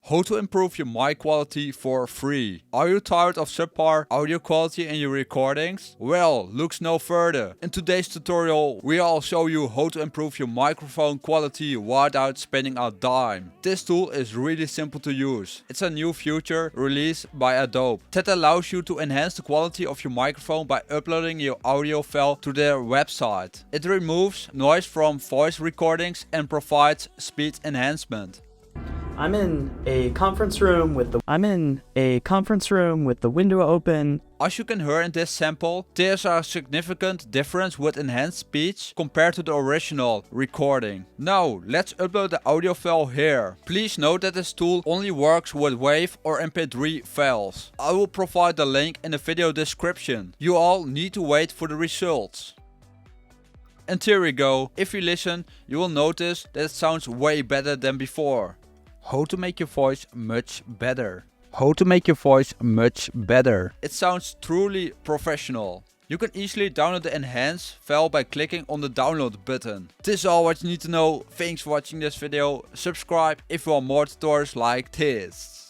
How to improve your mic quality for free. Are you tired of subpar audio quality in your recordings? Well, look no further. In today's tutorial, we'll show you how to improve your microphone quality without spending a dime. This tool is really simple to use. It's a new feature released by Adobe that allows you to enhance the quality of your microphone by uploading your audio file to their website. It removes noise from voice recordings and provides speed enhancement. I'm in a conference room with the window open. As you can hear in this sample, there's a significant difference with enhanced speech compared to the original recording. Now, let's upload the audio file here. Please note that this tool only works with WAV or MP3 files. I will provide the link in the video description. You all need to wait for the results. And here we go. If you listen, you will notice that it sounds way better than before. How to make your voice much better. It sounds truly professional. You can easily download the Enhance file by clicking on the download button. This is all what you need to know. Thanks for watching this video. Subscribe if you want more tutorials like this.